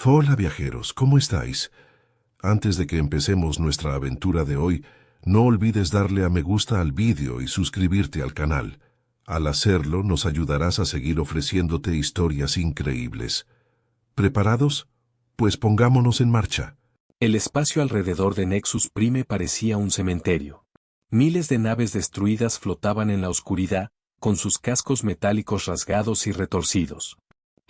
Hola viajeros, ¿cómo estáis? Antes de que empecemos nuestra aventura de hoy, no olvides darle a me gusta al vídeo y suscribirte al canal. Al hacerlo, nos ayudarás a seguir ofreciéndote historias increíbles. ¿Preparados? Pues pongámonos en marcha. El espacio alrededor de Nexus Prime parecía un cementerio. Miles de naves destruidas flotaban en la oscuridad, con sus cascos metálicos rasgados y retorcidos.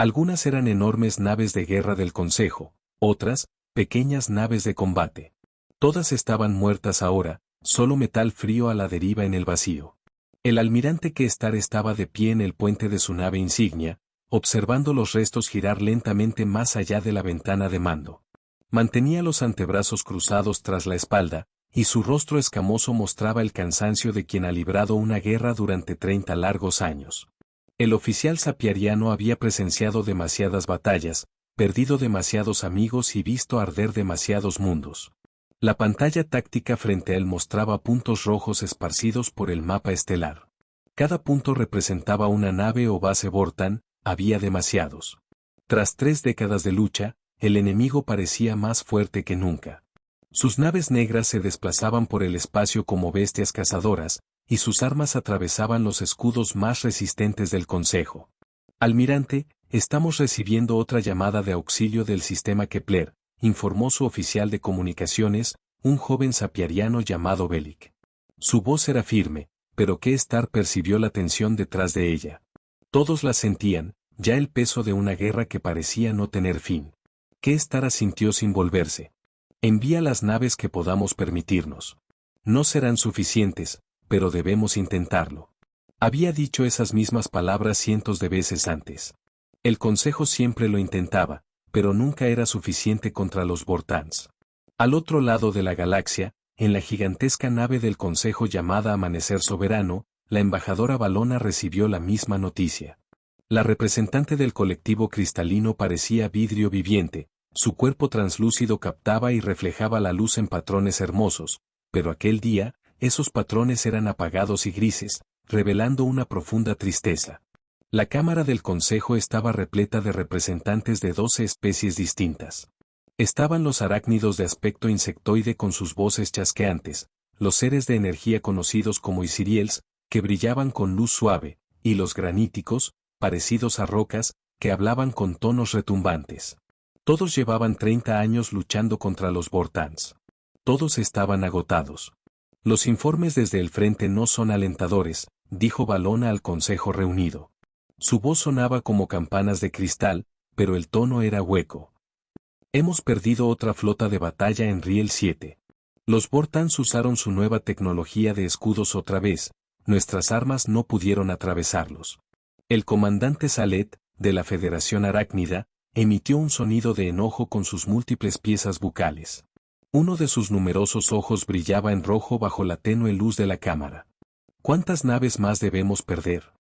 Algunas eran enormes naves de guerra del Consejo, otras, pequeñas naves de combate. Todas estaban muertas ahora, solo metal frío a la deriva en el vacío. El almirante Kestar estaba de pie en el puente de su nave insignia, observando los restos girar lentamente más allá de la ventana de mando. Mantenía los antebrazos cruzados tras la espalda, y su rostro escamoso mostraba el cansancio de quien ha librado una guerra durante 30 largos años. El oficial sapiariano había presenciado demasiadas batallas, perdido demasiados amigos y visto arder demasiados mundos. La pantalla táctica frente a él mostraba puntos rojos esparcidos por el mapa estelar. Cada punto representaba una nave o base Vortan, había demasiados. Tras 3 décadas de lucha, el enemigo parecía más fuerte que nunca. Sus naves negras se desplazaban por el espacio como bestias cazadoras, y sus armas atravesaban los escudos más resistentes del Consejo. Almirante, estamos recibiendo otra llamada de auxilio del sistema Kepler, informó su oficial de comunicaciones, un joven sapiariano llamado Bellic. Su voz era firme, pero Kestar percibió la tensión detrás de ella. Todos la sentían, ya el peso de una guerra que parecía no tener fin. Kestar asintió sin volverse. Envía las naves que podamos permitirnos. No serán suficientes, pero debemos intentarlo. Había dicho esas mismas palabras cientos de veces antes. El Consejo siempre lo intentaba, pero nunca era suficiente contra los Vortans. Al otro lado de la galaxia, en la gigantesca nave del Consejo llamada Amanecer Soberano, la embajadora Valona recibió la misma noticia. La representante del colectivo cristalino parecía vidrio viviente, su cuerpo translúcido captaba y reflejaba la luz en patrones hermosos, pero aquel día, esos patrones eran apagados y grises, revelando una profunda tristeza. La Cámara del Consejo estaba repleta de representantes de 12 especies distintas. Estaban los arácnidos de aspecto insectoide con sus voces chasqueantes, los seres de energía conocidos como Isiriels, que brillaban con luz suave, y los graníticos, parecidos a rocas, que hablaban con tonos retumbantes. Todos llevaban 30 años luchando contra los Vortans. Todos estaban agotados. Los informes desde el frente no son alentadores, dijo Valona al Consejo reunido. Su voz sonaba como campanas de cristal, pero el tono era hueco. Hemos perdido otra flota de batalla en Riel 7. Los Vortans usaron su nueva tecnología de escudos otra vez, nuestras armas no pudieron atravesarlos. El comandante Salet, de la Federación Arácnida, emitió un sonido de enojo con sus múltiples piezas bucales. Uno de sus numerosos ojos brillaba en rojo bajo la tenue luz de la cámara. ¿Cuántas naves más debemos perder?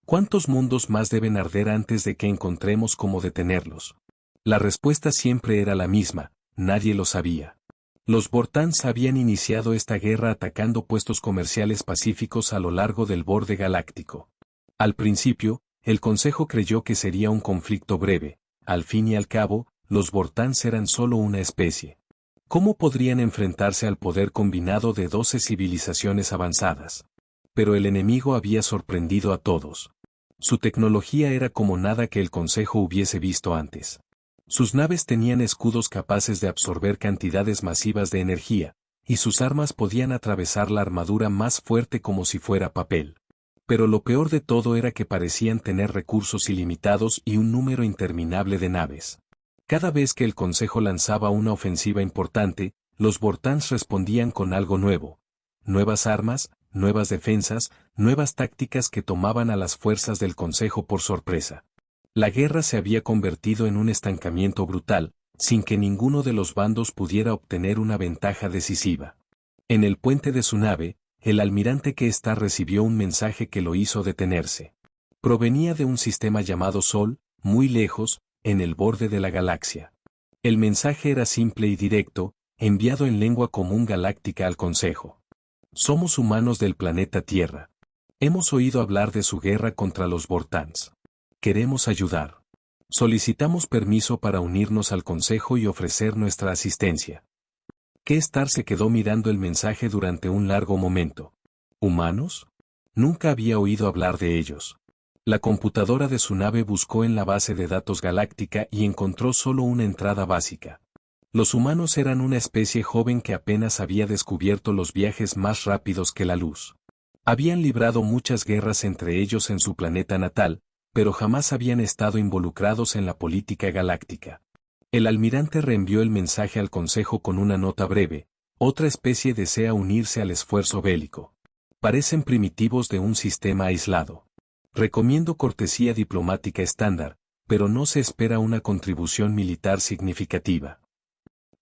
¿Cuántos mundos más deben arder antes de que encontremos cómo detenerlos? La respuesta siempre era la misma, nadie lo sabía. Los Vortans habían iniciado esta guerra atacando puestos comerciales pacíficos a lo largo del borde galáctico. Al principio, el Consejo creyó que sería un conflicto breve, al fin y al cabo, los Vortans eran solo una especie. ¿Cómo podrían enfrentarse al poder combinado de 12 civilizaciones avanzadas? Pero el enemigo había sorprendido a todos. Su tecnología era como nada que el Consejo hubiese visto antes. Sus naves tenían escudos capaces de absorber cantidades masivas de energía, y sus armas podían atravesar la armadura más fuerte como si fuera papel. Pero lo peor de todo era que parecían tener recursos ilimitados y un número interminable de naves. Cada vez que el Consejo lanzaba una ofensiva importante, los Vortans respondían con algo nuevo. Nuevas armas, nuevas defensas, nuevas tácticas que tomaban a las fuerzas del Consejo por sorpresa. La guerra se había convertido en un estancamiento brutal, sin que ninguno de los bandos pudiera obtener una ventaja decisiva. En el puente de su nave, el almirante Kestar recibió un mensaje que lo hizo detenerse. Provenía de un sistema llamado Sol, muy lejos, en el borde de la galaxia. El mensaje era simple y directo, enviado en lengua común galáctica al Consejo. Somos humanos del planeta Tierra. Hemos oído hablar de su guerra contra los Vortans. Queremos ayudar. Solicitamos permiso para unirnos al consejo y ofrecer nuestra asistencia. K-Star se quedó mirando el mensaje durante un largo momento. ¿Humanos? Nunca había oído hablar de ellos. La computadora de su nave buscó en la base de datos galáctica y encontró solo una entrada básica. Los humanos eran una especie joven que apenas había descubierto los viajes más rápidos que la luz. Habían librado muchas guerras entre ellos en su planeta natal, pero jamás habían estado involucrados en la política galáctica. El almirante reenvió el mensaje al consejo con una nota breve: otra especie desea unirse al esfuerzo bélico. Parecen primitivos de un sistema aislado. Recomiendo cortesía diplomática estándar, pero no se espera una contribución militar significativa.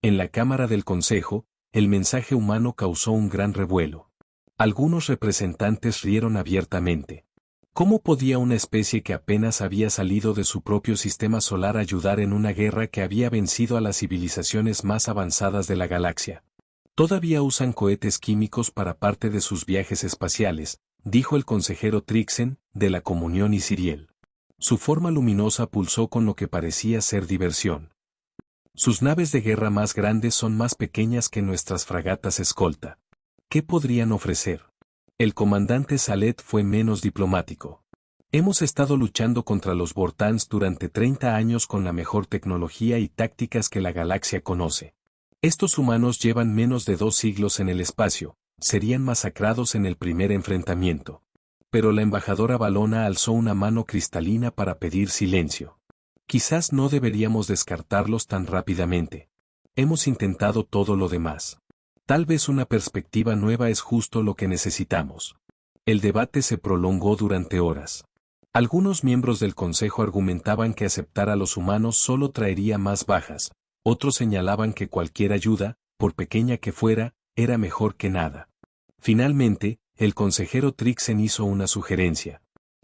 En la Cámara del Consejo, el mensaje humano causó un gran revuelo. Algunos representantes rieron abiertamente. ¿Cómo podía una especie que apenas había salido de su propio sistema solar ayudar en una guerra que había vencido a las civilizaciones más avanzadas de la galaxia? Todavía usan cohetes químicos para parte de sus viajes espaciales, dijo el consejero Trixen, de la Comunión Isiriel. Su forma luminosa pulsó con lo que parecía ser diversión. Sus naves de guerra más grandes son más pequeñas que nuestras fragatas escolta. ¿Qué podrían ofrecer? El comandante Salet fue menos diplomático. Hemos estado luchando contra los Vortans durante 30 años con la mejor tecnología y tácticas que la galaxia conoce. Estos humanos llevan menos de 2 siglos en el espacio, serían masacrados en el primer enfrentamiento. Pero la embajadora Valona alzó una mano cristalina para pedir silencio. Quizás no deberíamos descartarlos tan rápidamente. Hemos intentado todo lo demás. Tal vez una perspectiva nueva es justo lo que necesitamos. El debate se prolongó durante horas. Algunos miembros del Consejo argumentaban que aceptar a los humanos solo traería más bajas, otros señalaban que cualquier ayuda, por pequeña que fuera, era mejor que nada. Finalmente, el consejero Trixen hizo una sugerencia.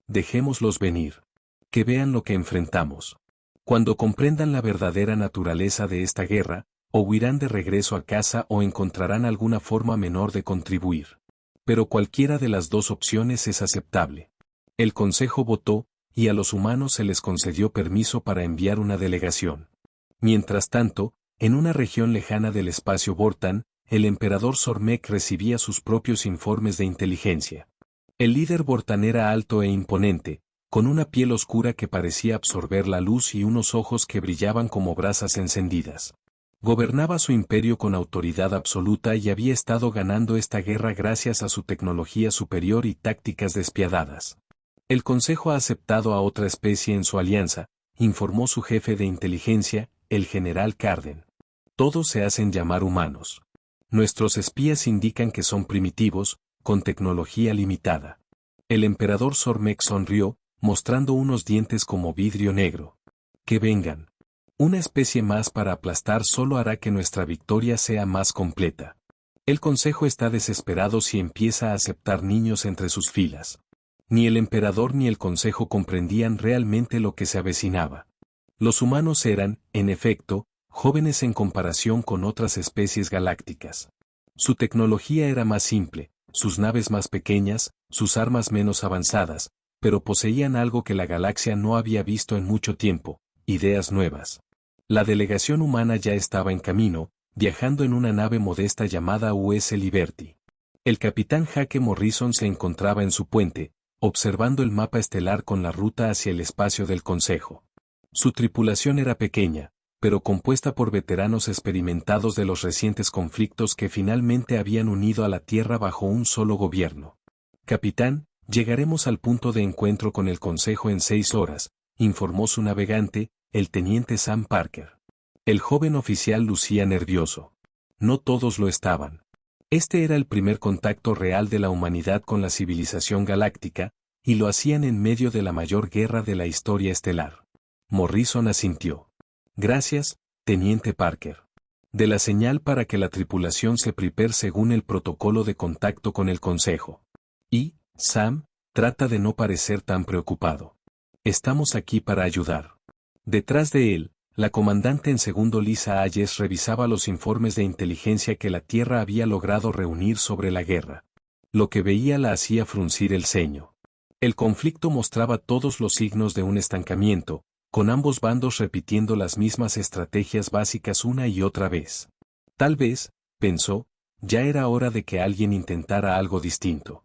Dejémoslos venir. Que vean lo que enfrentamos. Cuando comprendan la verdadera naturaleza de esta guerra, o huirán de regreso a casa o encontrarán alguna forma menor de contribuir. Pero cualquiera de las dos opciones es aceptable. El Consejo votó, y a los humanos se les concedió permiso para enviar una delegación. Mientras tanto, en una región lejana del espacio Vortan, el emperador Sormek recibía sus propios informes de inteligencia. El líder Vortan era alto e imponente, con una piel oscura que parecía absorber la luz y unos ojos que brillaban como brasas encendidas. Gobernaba su imperio con autoridad absoluta y había estado ganando esta guerra gracias a su tecnología superior y tácticas despiadadas. El Consejo ha aceptado a otra especie en su alianza, informó su jefe de inteligencia, el general Carden. Todos se hacen llamar humanos. Nuestros espías indican que son primitivos, con tecnología limitada. El emperador Sormek sonrió, mostrando unos dientes como vidrio negro. Que vengan. Una especie más para aplastar solo hará que nuestra victoria sea más completa. El Consejo está desesperado si empieza a aceptar niños entre sus filas. Ni el emperador ni el Consejo comprendían realmente lo que se avecinaba. Los humanos eran, en efecto, jóvenes en comparación con otras especies galácticas. Su tecnología era más simple, sus naves más pequeñas, sus armas menos avanzadas, pero poseían algo que la galaxia no había visto en mucho tiempo: ideas nuevas. La delegación humana ya estaba en camino, viajando en una nave modesta llamada US Liberty. El capitán Jake Morrison se encontraba en su puente, observando el mapa estelar con la ruta hacia el espacio del Consejo. Su tripulación era pequeña, pero compuesta por veteranos experimentados de los recientes conflictos que finalmente habían unido a la Tierra bajo un solo gobierno. Capitán, llegaremos al punto de encuentro con el Consejo en 6 horas, informó su navegante, el teniente Sam Parker. El joven oficial lucía nervioso. No todos lo estaban. Este era el primer contacto real de la humanidad con la civilización galáctica, y lo hacían en medio de la mayor guerra de la historia estelar. Morrison asintió. Gracias, teniente Parker. De la señal para que la tripulación se prepare según el protocolo de contacto con el Consejo. Y, Sam, trata de no parecer tan preocupado. Estamos aquí para ayudar. Detrás de él, la comandante en segundo Lisa Ayes revisaba los informes de inteligencia que la Tierra había logrado reunir sobre la guerra. Lo que veía la hacía fruncir el ceño. El conflicto mostraba todos los signos de un estancamiento, con ambos bandos repitiendo las mismas estrategias básicas una y otra vez. Tal vez, pensó, ya era hora de que alguien intentara algo distinto.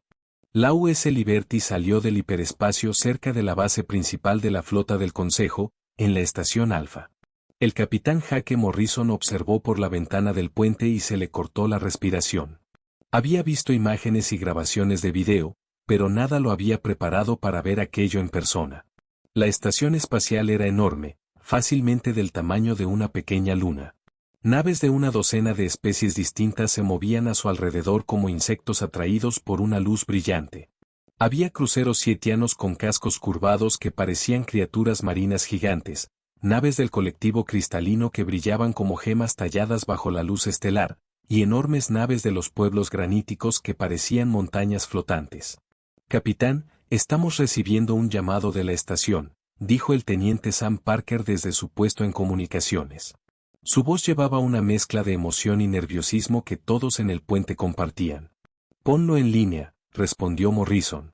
La US Liberty salió del hiperespacio cerca de la base principal de la flota del Consejo, en la estación Alfa. El capitán Jake Morrison observó por la ventana del puente y se le cortó la respiración. Había visto imágenes y grabaciones de video, pero nada lo había preparado para ver aquello en persona. La estación espacial era enorme, fácilmente del tamaño de una pequeña luna. Naves de una docena de especies distintas se movían a su alrededor como insectos atraídos por una luz brillante. Había cruceros sietianos con cascos curvados que parecían criaturas marinas gigantes, naves del colectivo cristalino que brillaban como gemas talladas bajo la luz estelar, y enormes naves de los pueblos graníticos que parecían montañas flotantes. Capitán, estamos recibiendo un llamado de la estación, dijo el teniente Sam Parker desde su puesto en comunicaciones. Su voz llevaba una mezcla de emoción y nerviosismo que todos en el puente compartían. Ponlo en línea, respondió Morrison.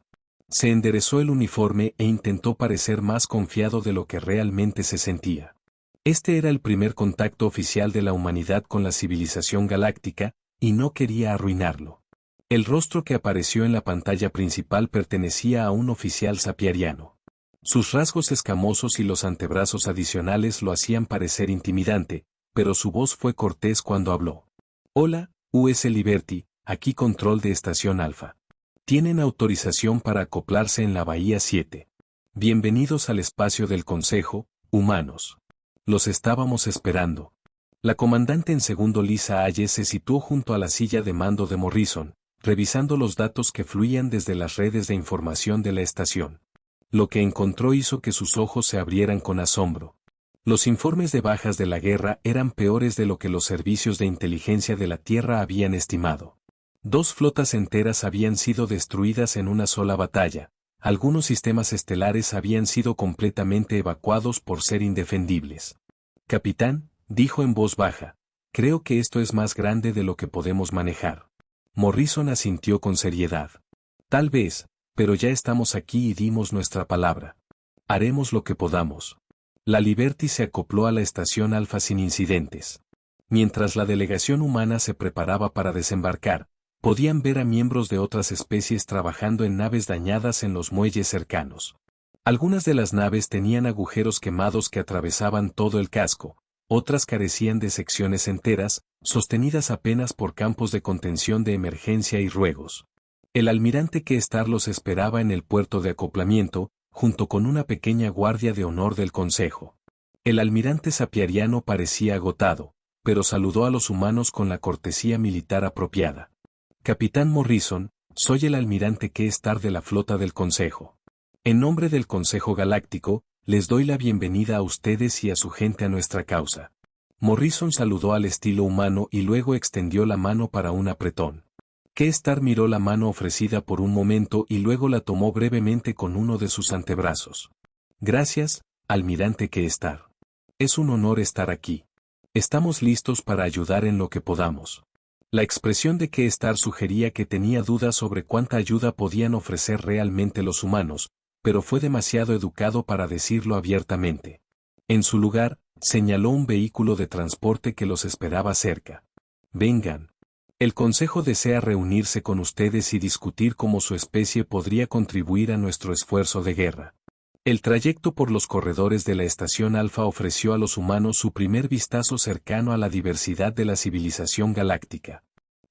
Se enderezó el uniforme e intentó parecer más confiado de lo que realmente se sentía. Este era el primer contacto oficial de la humanidad con la civilización galáctica, y no quería arruinarlo. El rostro que apareció en la pantalla principal pertenecía a un oficial sapiariano. Sus rasgos escamosos y los antebrazos adicionales lo hacían parecer intimidante, pero su voz fue cortés cuando habló. Hola, US Liberty, aquí control de estación Alfa. Tienen autorización para acoplarse en la Bahía 7. Bienvenidos al espacio del Consejo, humanos. Los estábamos esperando. La comandante en segundo Lisa Hayes se situó junto a la silla de mando de Morrison, revisando los datos que fluían desde las redes de información de la estación. Lo que encontró hizo que sus ojos se abrieran con asombro. Los informes de bajas de la guerra eran peores de lo que los servicios de inteligencia de la Tierra habían estimado. 2 flotas enteras habían sido destruidas en una sola batalla, algunos sistemas estelares habían sido completamente evacuados por ser indefendibles. Capitán, dijo en voz baja, creo que esto es más grande de lo que podemos manejar. Morrison asintió con seriedad. Tal vez, pero ya estamos aquí y dimos nuestra palabra. Haremos lo que podamos. La Liberty se acopló a la estación Alfa sin incidentes. Mientras la delegación humana se preparaba para desembarcar, podían ver a miembros de otras especies trabajando en naves dañadas en los muelles cercanos. Algunas de las naves tenían agujeros quemados que atravesaban todo el casco, otras carecían de secciones enteras, sostenidas apenas por campos de contención de emergencia y ruegos. El almirante K-Star los esperaba en el puerto de acoplamiento, junto con una pequeña guardia de honor del Consejo. El almirante sapiariano parecía agotado, pero saludó a los humanos con la cortesía militar apropiada. Capitán Morrison, soy el almirante K-Star de la flota del Consejo. En nombre del Consejo Galáctico, les doy la bienvenida a ustedes y a su gente a nuestra causa. Morrison saludó al estilo humano y luego extendió la mano para un apretón. K-Star miró la mano ofrecida por un momento y luego la tomó brevemente con uno de sus antebrazos. Gracias, almirante K-Star. Es un honor estar aquí. Estamos listos para ayudar en lo que podamos. La expresión de K-Star sugería que tenía dudas sobre cuánta ayuda podían ofrecer realmente los humanos, pero fue demasiado educado para decirlo abiertamente. En su lugar, señaló un vehículo de transporte que los esperaba cerca. Vengan. El Consejo desea reunirse con ustedes y discutir cómo su especie podría contribuir a nuestro esfuerzo de guerra. El trayecto por los corredores de la estación Alfa ofreció a los humanos su primer vistazo cercano a la diversidad de la civilización galáctica.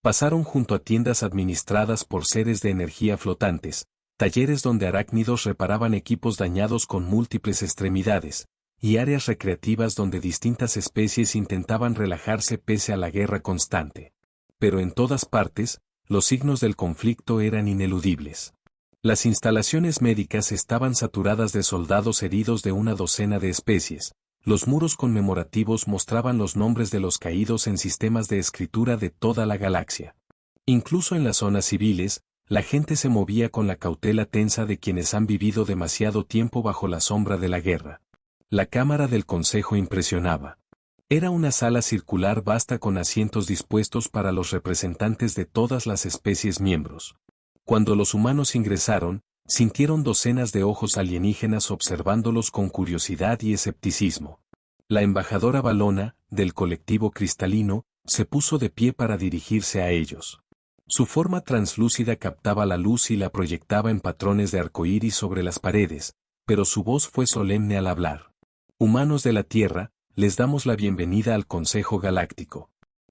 Pasaron junto a tiendas administradas por seres de energía flotantes, talleres donde arácnidos reparaban equipos dañados con múltiples extremidades, y áreas recreativas donde distintas especies intentaban relajarse pese a la guerra constante. Pero en todas partes, los signos del conflicto eran ineludibles. Las instalaciones médicas estaban saturadas de soldados heridos de una docena de especies. Los muros conmemorativos mostraban los nombres de los caídos en sistemas de escritura de toda la galaxia. Incluso en las zonas civiles, la gente se movía con la cautela tensa de quienes han vivido demasiado tiempo bajo la sombra de la guerra. La cámara del Consejo impresionaba. Era una sala circular vasta con asientos dispuestos para los representantes de todas las especies miembros. Cuando los humanos ingresaron, Sintieron docenas de ojos alienígenas observándolos con curiosidad y escepticismo. La embajadora Valona, del colectivo cristalino, se puso de pie para dirigirse a ellos. Su forma translúcida captaba la luz y la proyectaba en patrones de arcoíris sobre las paredes, pero su voz fue solemne al hablar. Humanos de la Tierra, les damos la bienvenida al Consejo Galáctico.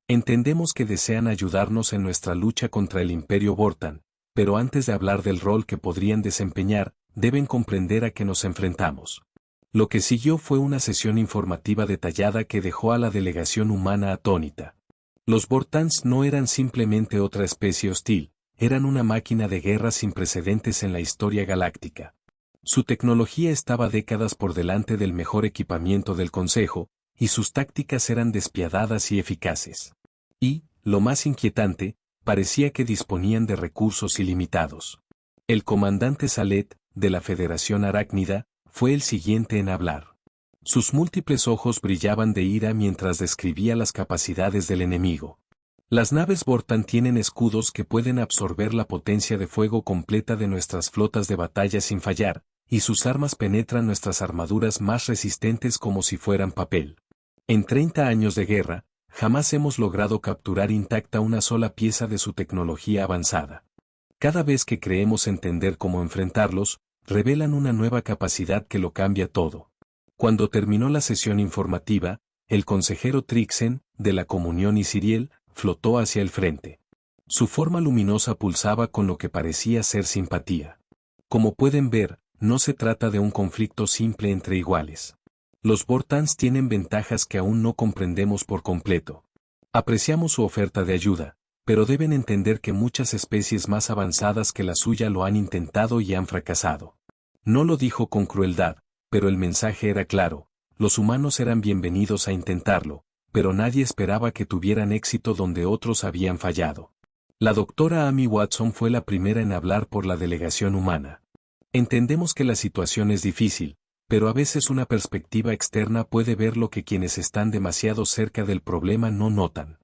Entendemos que desean ayudarnos en nuestra lucha contra el Imperio Vortan, pero antes de hablar del rol que podrían desempeñar, deben comprender a qué nos enfrentamos. Lo que siguió fue una sesión informativa detallada que dejó a la delegación humana atónita. Los Vortans no eran simplemente otra especie hostil, eran una máquina de guerra sin precedentes en la historia galáctica. Su tecnología estaba décadas por delante del mejor equipamiento del Consejo, y sus tácticas eran despiadadas y eficaces. Y, lo más inquietante, parecía que disponían de recursos ilimitados. El comandante Salet, de la Federación Arácnida, fue el siguiente en hablar. Sus múltiples ojos brillaban de ira mientras describía las capacidades del enemigo. Las naves Vortan tienen escudos que pueden absorber la potencia de fuego completa de nuestras flotas de batalla sin fallar, y sus armas penetran nuestras armaduras más resistentes como si fueran papel. En 30 años de guerra, jamás hemos logrado capturar intacta una sola pieza de su tecnología avanzada. Cada vez que creemos entender cómo enfrentarlos, revelan una nueva capacidad que lo cambia todo. Cuando terminó la sesión informativa, el consejero Trixen, de la Comunión Isiriel, flotó hacia el frente. Su forma luminosa pulsaba con lo que parecía ser simpatía. Como pueden ver, no se trata de un conflicto simple entre iguales. Los Vortans tienen ventajas que aún no comprendemos por completo. Apreciamos su oferta de ayuda, pero deben entender que muchas especies más avanzadas que la suya lo han intentado y han fracasado. No lo dijo con crueldad, pero el mensaje era claro: los humanos eran bienvenidos a intentarlo, pero nadie esperaba que tuvieran éxito donde otros habían fallado. La doctora Amy Watson fue la primera en hablar por la delegación humana. Entendemos que la situación es difícil, pero a veces una perspectiva externa puede ver lo que quienes están demasiado cerca del problema no notan.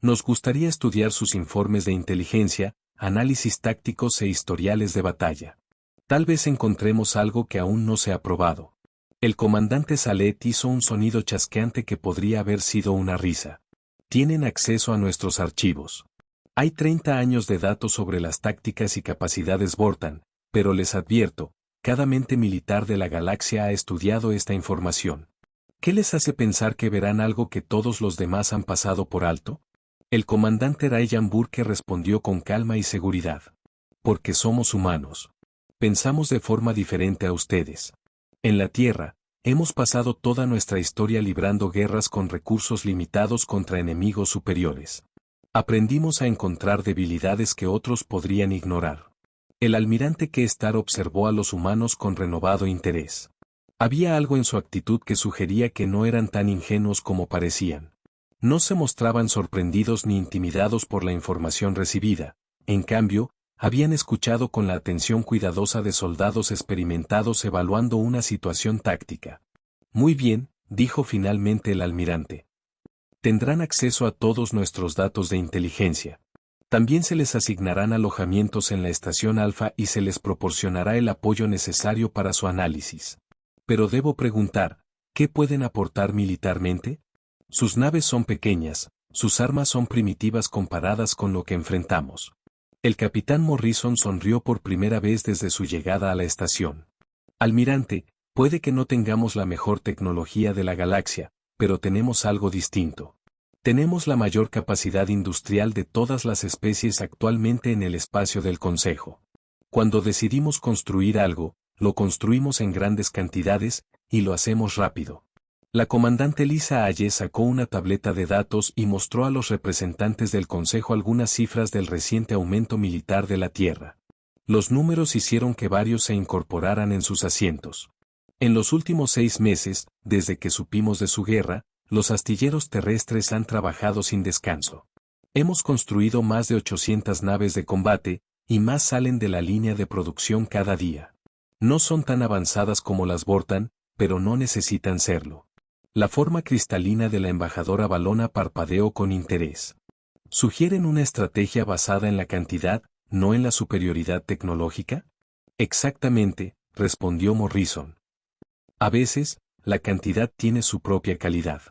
Nos gustaría estudiar sus informes de inteligencia, análisis tácticos e historiales de batalla. Tal vez encontremos algo que aún no se ha probado. El comandante Salet hizo un sonido chasqueante que podría haber sido una risa. Tienen acceso a nuestros archivos. Hay 30 años de datos sobre las tácticas y capacidades Vortan, pero les advierto, cada mente militar de la galaxia ha estudiado esta información. ¿Qué les hace pensar que verán algo que todos los demás han pasado por alto? El comandante Ryan Burke respondió con calma y seguridad. Porque somos humanos. Pensamos de forma diferente a ustedes. En la Tierra, hemos pasado toda nuestra historia librando guerras con recursos limitados contra enemigos superiores. Aprendimos a encontrar debilidades que otros podrían ignorar. El almirante Kestar observó a los humanos con renovado interés. Había algo en su actitud que sugería que no eran tan ingenuos como parecían. No se mostraban sorprendidos ni intimidados por la información recibida, en cambio, habían escuchado con la atención cuidadosa de soldados experimentados evaluando una situación táctica. Muy bien, dijo finalmente el almirante. Tendrán acceso a todos nuestros datos de inteligencia. También se les asignarán alojamientos en la estación Alfa y se les proporcionará el apoyo necesario para su análisis. Pero debo preguntar, ¿qué pueden aportar militarmente? Sus naves son pequeñas, sus armas son primitivas comparadas con lo que enfrentamos. El capitán Morrison sonrió por primera vez desde su llegada a la estación. Almirante, puede que no tengamos la mejor tecnología de la galaxia, pero tenemos algo distinto. Tenemos la mayor capacidad industrial de todas las especies actualmente en el espacio del Consejo. Cuando decidimos construir algo, lo construimos en grandes cantidades, y lo hacemos rápido. La comandante Lisa Aye sacó una tableta de datos y mostró a los representantes del Consejo algunas cifras del reciente aumento militar de la Tierra. Los números hicieron que varios se incorporaran en sus asientos. En los últimos 6 meses, desde que supimos de su guerra, los astilleros terrestres han trabajado sin descanso. Hemos construido más de 800 naves de combate, y más salen de la línea de producción cada día. No son tan avanzadas como las Vortan, pero no necesitan serlo. La forma cristalina de la embajadora Valona parpadeó con interés. ¿Sugieren una estrategia basada en la cantidad, no en la superioridad tecnológica? Exactamente, respondió Morrison. A veces, la cantidad tiene su propia calidad.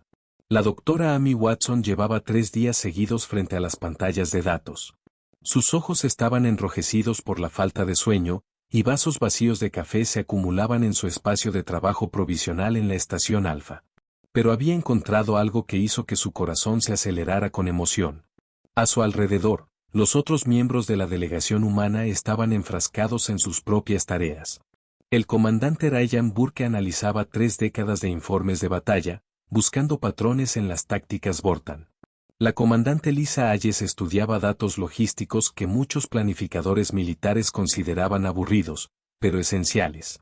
La doctora Amy Watson llevaba 3 días seguidos frente a las pantallas de datos. Sus ojos estaban enrojecidos por la falta de sueño, y vasos vacíos de café se acumulaban en su espacio de trabajo provisional en la estación Alfa. Pero había encontrado algo que hizo que su corazón se acelerara con emoción. A su alrededor, los otros miembros de la delegación humana estaban enfrascados en sus propias tareas. El comandante Ryan Burke analizaba 3 décadas de informes de batalla, buscando patrones en las tácticas Vortan. La comandante Lisa Hayes estudiaba datos logísticos que muchos planificadores militares consideraban aburridos, pero esenciales.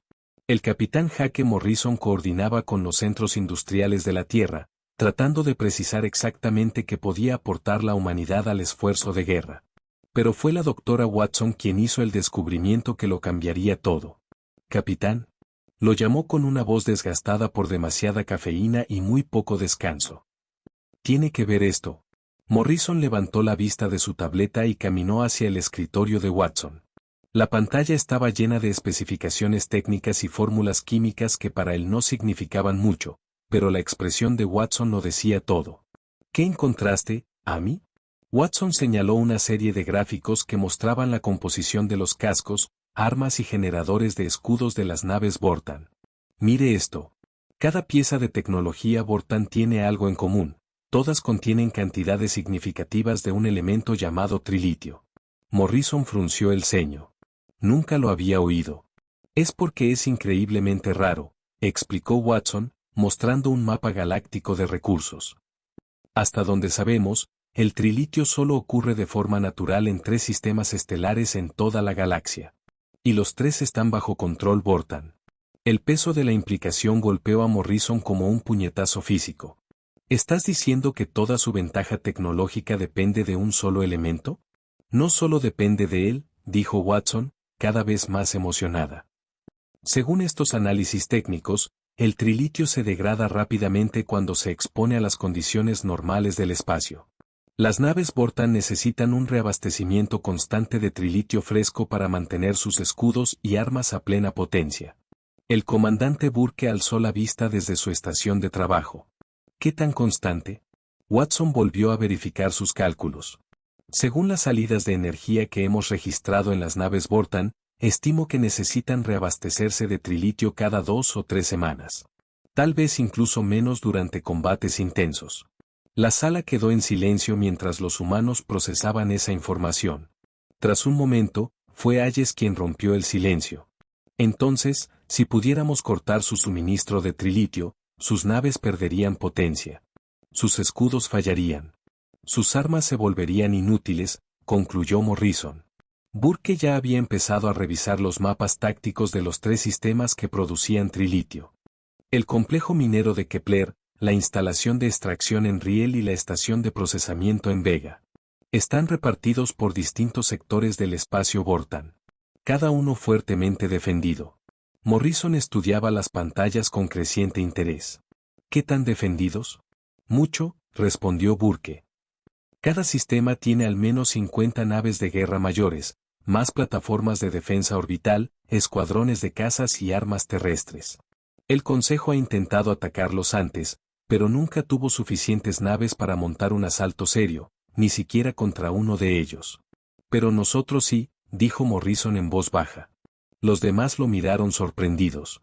El capitán Jake Morrison coordinaba con los centros industriales de la Tierra, tratando de precisar exactamente qué podía aportar la humanidad al esfuerzo de guerra. Pero fue la doctora Watson quien hizo el descubrimiento que lo cambiaría todo. «Capitán», lo llamó con una voz desgastada por demasiada cafeína y muy poco descanso. «Tiene que ver esto». Morrison levantó la vista de su tableta y caminó hacia el escritorio de Watson. La pantalla estaba llena de especificaciones técnicas y fórmulas químicas que para él no significaban mucho, pero la expresión de Watson lo decía todo. «¿Qué encontraste, Amy?» Watson señaló una serie de gráficos que mostraban la composición de los cascos, armas y generadores de escudos de las naves Vortan. «Mire esto. Cada pieza de tecnología Vortan tiene algo en común. Todas contienen cantidades significativas de un elemento llamado trilitio». Morrison frunció el ceño. Nunca lo había oído. «Es porque es increíblemente raro», explicó Watson, mostrando un mapa galáctico de recursos. «Hasta donde sabemos, el trilitio solo ocurre de forma natural en 3 sistemas estelares en toda la galaxia. Y los 3 están bajo control Vortan». El peso de la implicación golpeó a Morrison como un puñetazo físico. «¿Estás diciendo que toda su ventaja tecnológica depende de un solo elemento?» «No solo depende de él», dijo Watson, cada vez más emocionada. «Según estos análisis técnicos, el trilitio se degrada rápidamente cuando se expone a las condiciones normales del espacio. Las naves Vortan necesitan un reabastecimiento constante de trilitio fresco para mantener sus escudos y armas a plena potencia». El comandante Burke alzó la vista desde su estación de trabajo. «¿Qué tan constante?» Watson volvió a verificar sus cálculos. «Según las salidas de energía que hemos registrado en las naves Vortan, estimo que necesitan reabastecerse de trilitio cada 2 o 3 semanas. Tal vez incluso menos durante combates intensos». La sala quedó en silencio mientras los humanos procesaban esa información. Tras un momento, fue Hayes quien rompió el silencio. «Entonces, si pudiéramos cortar su suministro de trilitio, sus naves perderían potencia. Sus escudos fallarían. Sus armas se volverían inútiles», concluyó Morrison. Burke ya había empezado a revisar los mapas tácticos de los 3 sistemas que producían trilitio. El complejo minero de Kepler, la instalación de extracción en Riel y la estación de procesamiento en Vega. Están repartidos por distintos sectores del espacio Vortan. Cada uno fuertemente defendido. Morrison estudiaba las pantallas con creciente interés. «¿Qué tan defendidos?» «Mucho», respondió Burke. «Cada sistema tiene al menos 50 naves de guerra mayores, más plataformas de defensa orbital, escuadrones de cazas y armas terrestres. El Consejo ha intentado atacarlos antes, pero nunca tuvo suficientes naves para montar un asalto serio, ni siquiera contra uno de ellos. Pero nosotros sí», dijo Morrison en voz baja. Los demás lo miraron sorprendidos.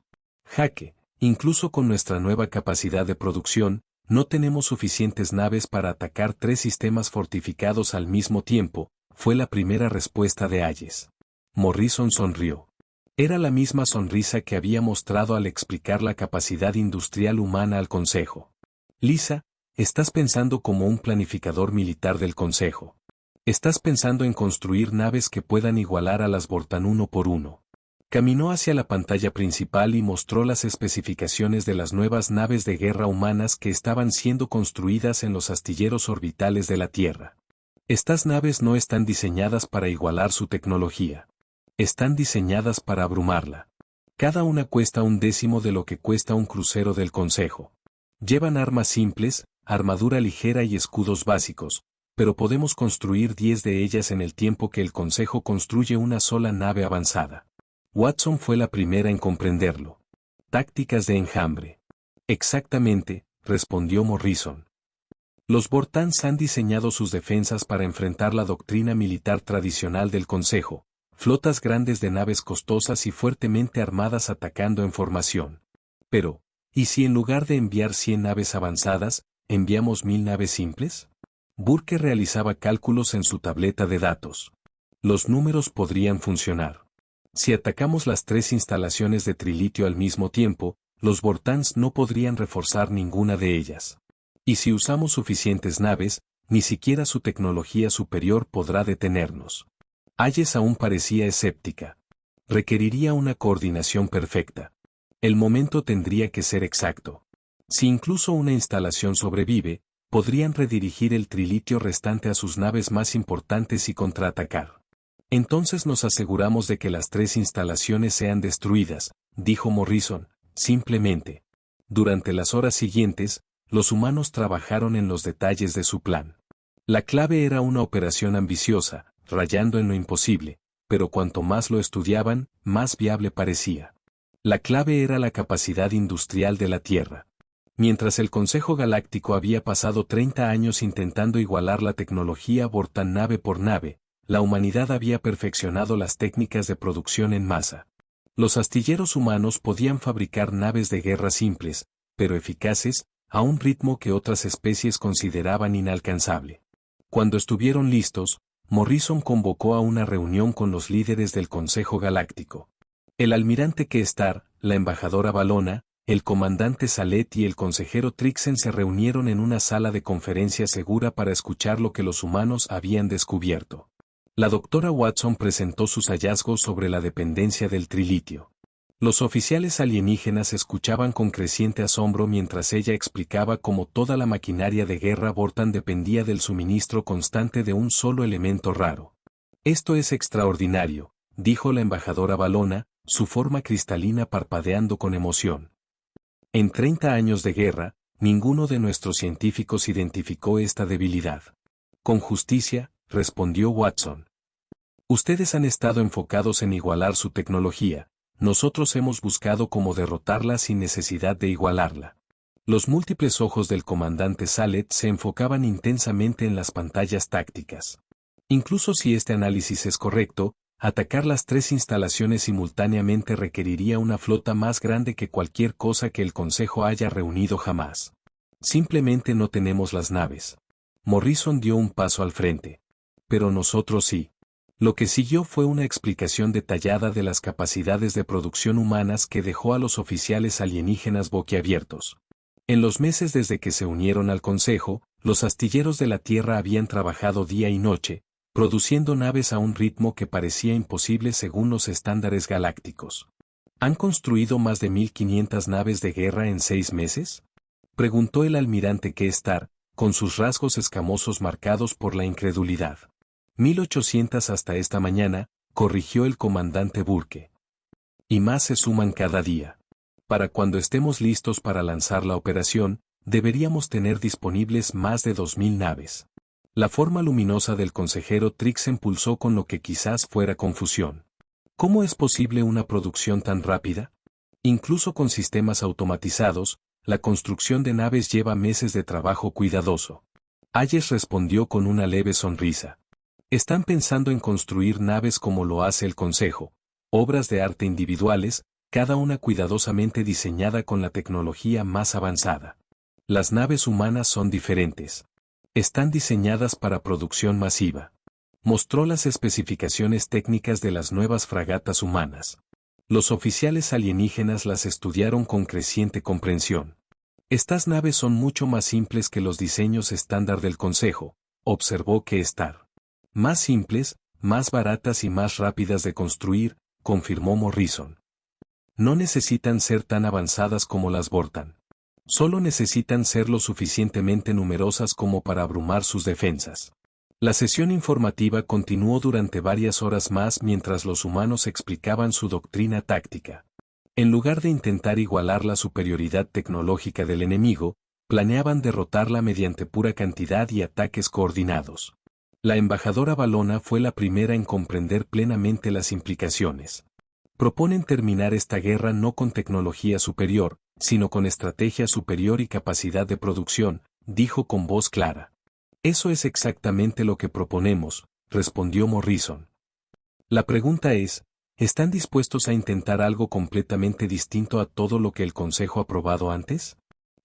«Jake, incluso con nuestra nueva capacidad de producción, no tenemos suficientes naves para atacar 3 sistemas fortificados al mismo tiempo», fue la primera respuesta de Hayes. Morrison sonrió. Era la misma sonrisa que había mostrado al explicar la capacidad industrial humana al Consejo. «Lisa, estás pensando como un planificador militar del Consejo. Estás pensando en construir naves que puedan igualar a las Vortan 1 por 1. Caminó hacia la pantalla principal y mostró las especificaciones de las nuevas naves de guerra humanas que estaban siendo construidas en los astilleros orbitales de la Tierra. Estas naves no están diseñadas para igualar su tecnología. Están diseñadas para abrumarla. Cada una cuesta 1/10 de lo que cuesta un crucero del Consejo. Llevan armas simples, armadura ligera y escudos básicos, pero podemos construir 10 de ellas en el tiempo que el Consejo construye una sola nave avanzada. Watson fue la primera en comprenderlo. Tácticas de enjambre. Exactamente, respondió Morrison. Los Vortans han diseñado sus defensas para enfrentar la doctrina militar tradicional del Consejo, flotas grandes de naves costosas y fuertemente armadas atacando en formación. Pero, ¿y si en lugar de enviar 100 naves avanzadas, enviamos 1000 naves simples? Burke realizaba cálculos en su tableta de datos. Los números podrían funcionar. Si atacamos las 3 instalaciones de trilitio al mismo tiempo, los Vortans no podrían reforzar ninguna de ellas. Y si usamos suficientes naves, ni siquiera su tecnología superior podrá detenernos. Hayes aún parecía escéptica. Requeriría una coordinación perfecta. El momento tendría que ser exacto. Si incluso una instalación sobrevive, podrían redirigir el trilitio restante a sus naves más importantes y contraatacar. Entonces nos aseguramos de que las 3 instalaciones sean destruidas, dijo Morrison, simplemente. Durante las horas siguientes, los humanos trabajaron en los detalles de su plan. La clave era una operación ambiciosa, rayando en lo imposible, pero cuanto más lo estudiaban, más viable parecía. La clave era la capacidad industrial de la Tierra. Mientras el Consejo Galáctico había pasado 30 años intentando igualar la tecnología Vortan nave por nave, la humanidad había perfeccionado las técnicas de producción en masa. Los astilleros humanos podían fabricar naves de guerra simples, pero eficaces, a un ritmo que otras especies consideraban inalcanzable. Cuando estuvieron listos, Morrison convocó a una reunión con los líderes del Consejo Galáctico. El almirante Kestar, la embajadora Valona, el comandante Salet y el consejero Trixen se reunieron en una sala de conferencia segura para escuchar lo que los humanos habían descubierto. La doctora Watson presentó sus hallazgos sobre la dependencia del trilitio. Los oficiales alienígenas escuchaban con creciente asombro mientras ella explicaba cómo toda la maquinaria de guerra Vortan dependía del suministro constante de un solo elemento raro. Esto es extraordinario, dijo la embajadora Valona, su forma cristalina parpadeando con emoción. En 30 años de guerra, ninguno de nuestros científicos identificó esta debilidad. Con justicia, respondió Watson. Ustedes han estado enfocados en igualar su tecnología. Nosotros hemos buscado cómo derrotarla sin necesidad de igualarla. Los múltiples ojos del comandante Salet se enfocaban intensamente en las pantallas tácticas. Incluso si este análisis es correcto, atacar las 3 instalaciones simultáneamente requeriría una flota más grande que cualquier cosa que el Consejo haya reunido jamás. Simplemente no tenemos las naves. Morrison dio un paso al frente. Pero nosotros sí. Lo que siguió fue una explicación detallada de las capacidades de producción humanas que dejó a los oficiales alienígenas boquiabiertos. En los meses desde que se unieron al Consejo, los astilleros de la Tierra habían trabajado día y noche, produciendo naves a un ritmo que parecía imposible según los estándares galácticos. ¿Han construido más de 1500 naves de guerra en 6 meses? Preguntó el almirante Kestar, con sus rasgos escamosos marcados por la incredulidad. 1800 hasta esta mañana, corrigió el comandante Burke. Y más se suman cada día. Para cuando estemos listos para lanzar la operación, deberíamos tener disponibles más de 2000 naves. La forma luminosa del consejero Trixen pulsó con lo que quizás fuera confusión. ¿Cómo es posible una producción tan rápida? Incluso con sistemas automatizados, la construcción de naves lleva meses de trabajo cuidadoso. Hayes respondió con una leve sonrisa. Están pensando en construir naves como lo hace el Consejo, obras de arte individuales, cada una cuidadosamente diseñada con la tecnología más avanzada. Las naves humanas son diferentes. Están diseñadas para producción masiva. Mostró las especificaciones técnicas de las nuevas fragatas humanas. Los oficiales alienígenas las estudiaron con creciente comprensión. Estas naves son mucho más simples que los diseños estándar del Consejo, observó Kestar. Más simples, más baratas y más rápidas de construir, confirmó Morrison. No necesitan ser tan avanzadas como las Vortan. Solo necesitan ser lo suficientemente numerosas como para abrumar sus defensas. La sesión informativa continuó durante varias horas más mientras los humanos explicaban su doctrina táctica. En lugar de intentar igualar la superioridad tecnológica del enemigo, planeaban derrotarla mediante pura cantidad y ataques coordinados. La embajadora Valona fue la primera en comprender plenamente las implicaciones. Proponen terminar esta guerra no con tecnología superior, sino con estrategia superior y capacidad de producción, dijo con voz clara. Eso es exactamente lo que proponemos, respondió Morrison. La pregunta es, ¿están dispuestos a intentar algo completamente distinto a todo lo que el Consejo ha probado antes?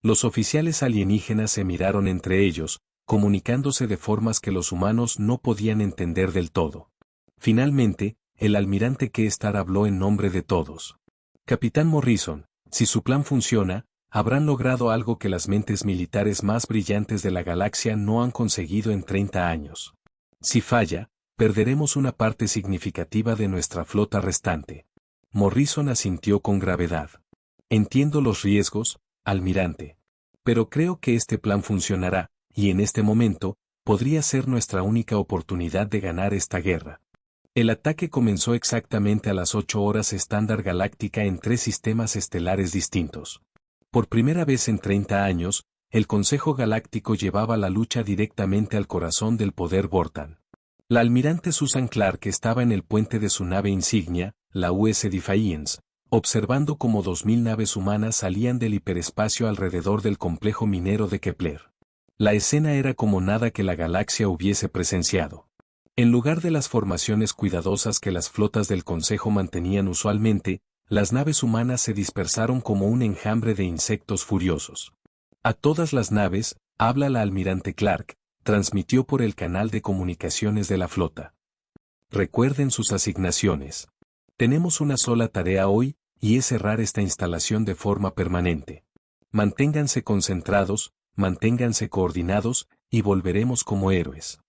Los oficiales alienígenas se miraron entre ellos, comunicándose de formas que los humanos no podían entender del todo. Finalmente, el almirante K-Star habló en nombre de todos. Capitán Morrison, si su plan funciona, habrán logrado algo que las mentes militares más brillantes de la galaxia no han conseguido en 30 años. Si falla, perderemos una parte significativa de nuestra flota restante. Morrison asintió con gravedad. Entiendo los riesgos, almirante. Pero creo que este plan funcionará, y en este momento, podría ser nuestra única oportunidad de ganar esta guerra. El ataque comenzó exactamente a las 8 horas estándar galáctica en 3 sistemas estelares distintos. Por primera vez en 30 años, el Consejo Galáctico llevaba la lucha directamente al corazón del poder Vortan. La almirante Susan Clark estaba en el puente de su nave insignia, la US Defiance, observando cómo 2000 naves humanas salían del hiperespacio alrededor del complejo minero de Kepler. La escena era como nada que la galaxia hubiese presenciado. En lugar de las formaciones cuidadosas que las flotas del Consejo mantenían usualmente, las naves humanas se dispersaron como un enjambre de insectos furiosos. A todas las naves, habla la almirante Clark, transmitió por el canal de comunicaciones de la flota. Recuerden sus asignaciones. Tenemos una sola tarea hoy, y es cerrar esta instalación de forma permanente. Manténganse concentrados, manténganse coordinados, y volveremos como héroes.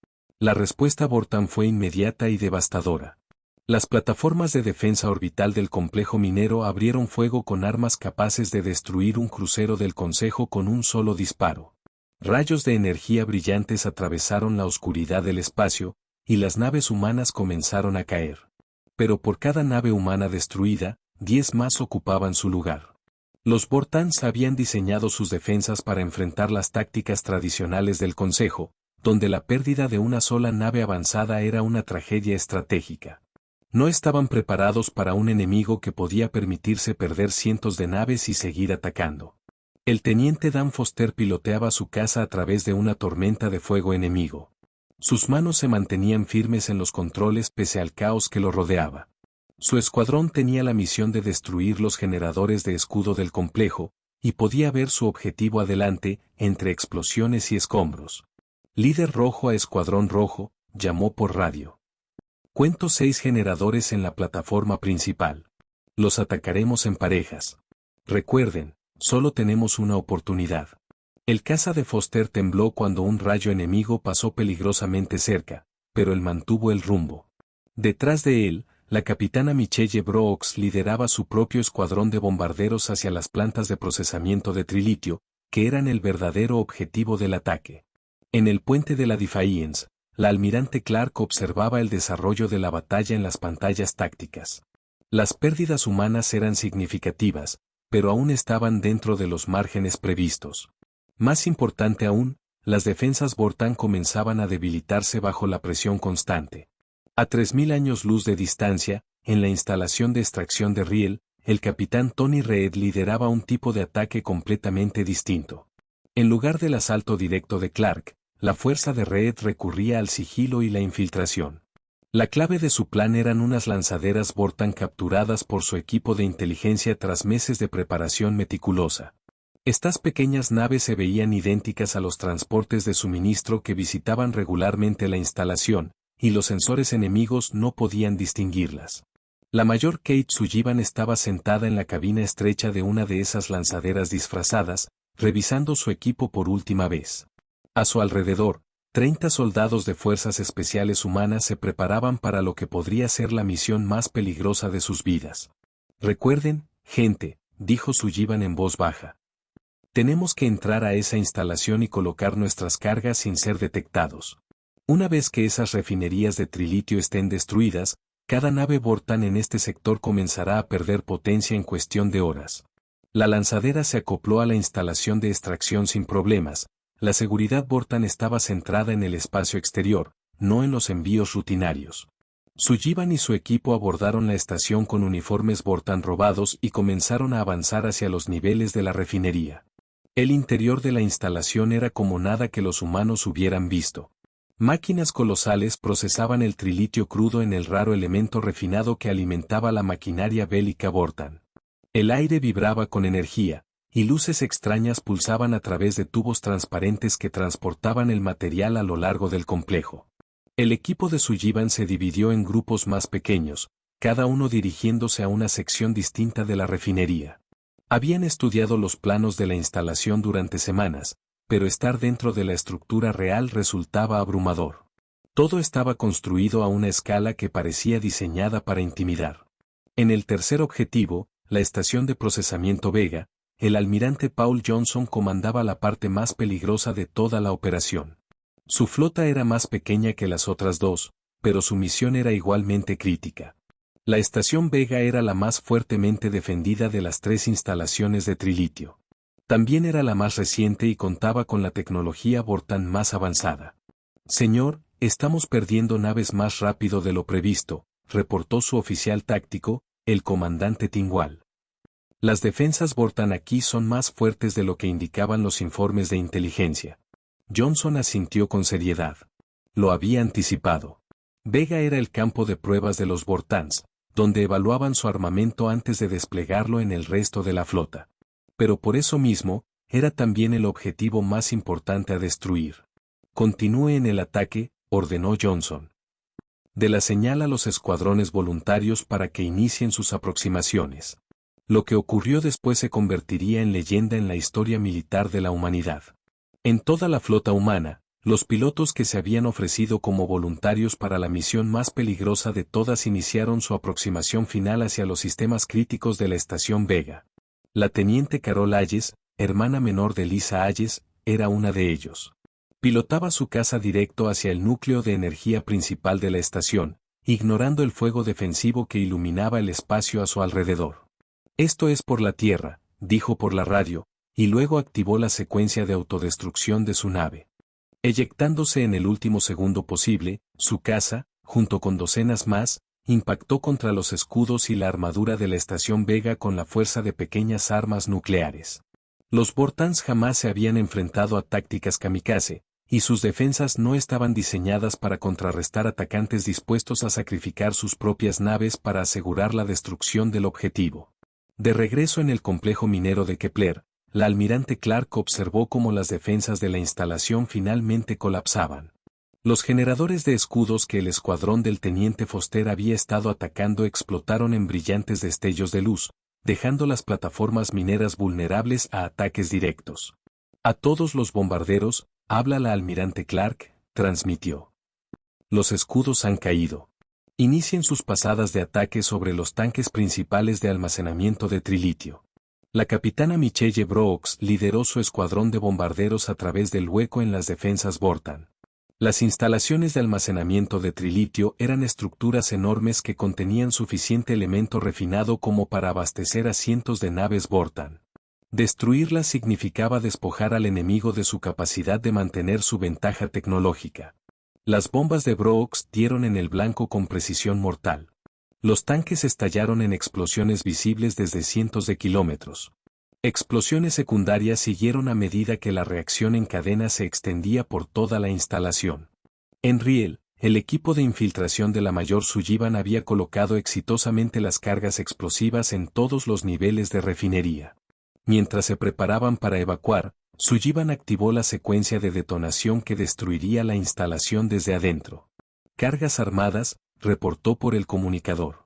La respuesta Vortan fue inmediata y devastadora. Las plataformas de defensa orbital del complejo minero abrieron fuego con armas capaces de destruir un crucero del Consejo con un solo disparo. Rayos de energía brillantes atravesaron la oscuridad del espacio, y las naves humanas comenzaron a caer. Pero por cada nave humana destruida, 10 más ocupaban su lugar. Los Vortans habían diseñado sus defensas para enfrentar las tácticas tradicionales del Consejo, donde la pérdida de una sola nave avanzada era una tragedia estratégica. No estaban preparados para un enemigo que podía permitirse perder cientos de naves y seguir atacando. El teniente Dan Foster piloteaba su caza a través de una tormenta de fuego enemigo. Sus manos se mantenían firmes en los controles pese al caos que lo rodeaba. Su escuadrón tenía la misión de destruir los generadores de escudo del complejo, y podía ver su objetivo adelante, entre explosiones y escombros. Líder rojo a escuadrón rojo, llamó por radio. Cuento 6 generadores en la plataforma principal. Los atacaremos en parejas. Recuerden, solo tenemos una oportunidad. El caza de Foster tembló cuando un rayo enemigo pasó peligrosamente cerca, pero él mantuvo el rumbo. Detrás de él, la capitana Michelle Brooks lideraba su propio escuadrón de bombarderos hacia las plantas de procesamiento de trilitio, que eran el verdadero objetivo del ataque. En el puente de la Defiance, la almirante Clark observaba el desarrollo de la batalla en las pantallas tácticas. Las pérdidas humanas eran significativas, pero aún estaban dentro de los márgenes previstos. Más importante aún, las defensas Vortan comenzaban a debilitarse bajo la presión constante. A 3000 años luz de distancia, en la instalación de extracción de Riel, el capitán Tony Reed lideraba un tipo de ataque completamente distinto. En lugar del asalto directo de Clark, la fuerza de Reed recurría al sigilo y la infiltración. La clave de su plan eran unas lanzaderas Vortan capturadas por su equipo de inteligencia tras meses de preparación meticulosa. Estas pequeñas naves se veían idénticas a los transportes de suministro que visitaban regularmente la instalación, y los sensores enemigos no podían distinguirlas. La mayor Kate Sullivan estaba sentada en la cabina estrecha de una de esas lanzaderas disfrazadas, revisando su equipo por última vez. A su alrededor, 30 soldados de fuerzas especiales humanas se preparaban para lo que podría ser la misión más peligrosa de sus vidas. Recuerden, gente, dijo Sullivan en voz baja. Tenemos que entrar a esa instalación y colocar nuestras cargas sin ser detectados. Una vez que esas refinerías de trilitio estén destruidas, cada nave Vortan en este sector comenzará a perder potencia en cuestión de horas. La lanzadera se acopló a la instalación de extracción sin problemas. La seguridad Vortan estaba centrada en el espacio exterior, no en los envíos rutinarios. Sullivan y su equipo abordaron la estación con uniformes Vortan robados y comenzaron a avanzar hacia los niveles de la refinería. El interior de la instalación era como nada que los humanos hubieran visto. Máquinas colosales procesaban el trilitio crudo en el raro elemento refinado que alimentaba la maquinaria bélica Vortan. El aire vibraba con energía, y luces extrañas pulsaban a través de tubos transparentes que transportaban el material a lo largo del complejo. El equipo de Sullivan se dividió en grupos más pequeños, cada uno dirigiéndose a una sección distinta de la refinería. Habían estudiado los planos de la instalación durante semanas, pero estar dentro de la estructura real resultaba abrumador. Todo estaba construido a una escala que parecía diseñada para intimidar. En el tercer objetivo, la estación de procesamiento Vega, el almirante Paul Johnson comandaba la parte más peligrosa de toda la operación. Su flota era más pequeña que las otras dos, pero su misión era igualmente crítica. La estación Vega era la más fuertemente defendida de las 3 instalaciones de trilitio. También era la más reciente y contaba con la tecnología Vortan más avanzada. Señor, estamos perdiendo naves más rápido de lo previsto, reportó su oficial táctico, el comandante Tingwall. Las defensas Vortan aquí son más fuertes de lo que indicaban los informes de inteligencia. Johnson asintió con seriedad. Lo había anticipado. Vega era el campo de pruebas de los Vortans, donde evaluaban su armamento antes de desplegarlo en el resto de la flota. Pero por eso mismo, era también el objetivo más importante a destruir. Continúe en el ataque, ordenó Johnson. De la señal a los escuadrones voluntarios para que inicien sus aproximaciones. Lo que ocurrió después se convertiría en leyenda en la historia militar de la humanidad. En toda la flota humana, los pilotos que se habían ofrecido como voluntarios para la misión más peligrosa de todas iniciaron su aproximación final hacia los sistemas críticos de la estación Vega. La teniente Carol Hayes, hermana menor de Lisa Hayes, era una de ellos. Pilotaba su caza directo hacia el núcleo de energía principal de la estación, ignorando el fuego defensivo que iluminaba el espacio a su alrededor. Esto es por la Tierra, dijo por la radio, y luego activó la secuencia de autodestrucción de su nave. Eyectándose en el último segundo posible, su caza, junto con docenas más, impactó contra los escudos y la armadura de la estación Vega con la fuerza de pequeñas armas nucleares. Los Vortans jamás se habían enfrentado a tácticas kamikaze, y sus defensas no estaban diseñadas para contrarrestar atacantes dispuestos a sacrificar sus propias naves para asegurar la destrucción del objetivo. De regreso en el complejo minero de Kepler, la almirante Clark observó cómo las defensas de la instalación finalmente colapsaban. Los generadores de escudos que el escuadrón del teniente Foster había estado atacando explotaron en brillantes destellos de luz, dejando las plataformas mineras vulnerables a ataques directos. A todos los bombarderos, habla la almirante Clark, transmitió. Los escudos han caído. Inicien sus pasadas de ataque sobre los tanques principales de almacenamiento de trilitio. La capitana Michelle Brooks lideró su escuadrón de bombarderos a través del hueco en las defensas Vortan. Las instalaciones de almacenamiento de trilitio eran estructuras enormes que contenían suficiente elemento refinado como para abastecer a cientos de naves Vortan. Destruirlas significaba despojar al enemigo de su capacidad de mantener su ventaja tecnológica. Las bombas de Brooks dieron en el blanco con precisión mortal. Los tanques estallaron en explosiones visibles desde cientos de kilómetros. Explosiones secundarias siguieron a medida que la reacción en cadena se extendía por toda la instalación. En Riel, el equipo de infiltración de la Mayor Sullivan había colocado exitosamente las cargas explosivas en todos los niveles de refinería. Mientras se preparaban para evacuar, Sullivan activó la secuencia de detonación que destruiría la instalación desde adentro. Cargas armadas, reportó por el comunicador.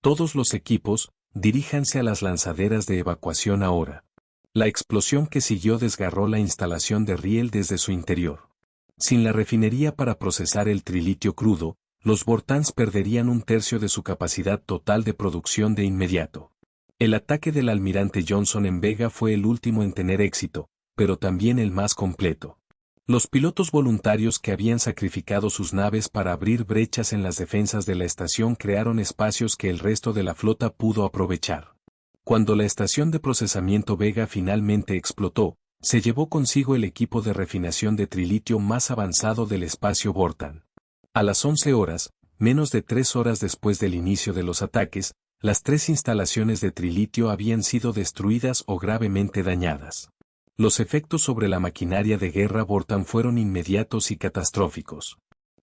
Todos los equipos, diríjanse a las lanzaderas de evacuación ahora. La explosión que siguió desgarró la instalación de Riel desde su interior. Sin la refinería para procesar el trilitio crudo, los Vortans perderían 1/3 de su capacidad total de producción de inmediato. El ataque del almirante Johnson en Vega fue el último en tener éxito, pero también el más completo. Los pilotos voluntarios que habían sacrificado sus naves para abrir brechas en las defensas de la estación crearon espacios que el resto de la flota pudo aprovechar. Cuando la estación de procesamiento Vega finalmente explotó, se llevó consigo el equipo de refinación de trilitio más avanzado del espacio Vortan. A las 11 horas, Menos de 3 horas después del inicio de los ataques, las 3 instalaciones de trilitio habían sido destruidas o gravemente dañadas. Los efectos sobre la maquinaria de guerra Vortan fueron inmediatos y catastróficos.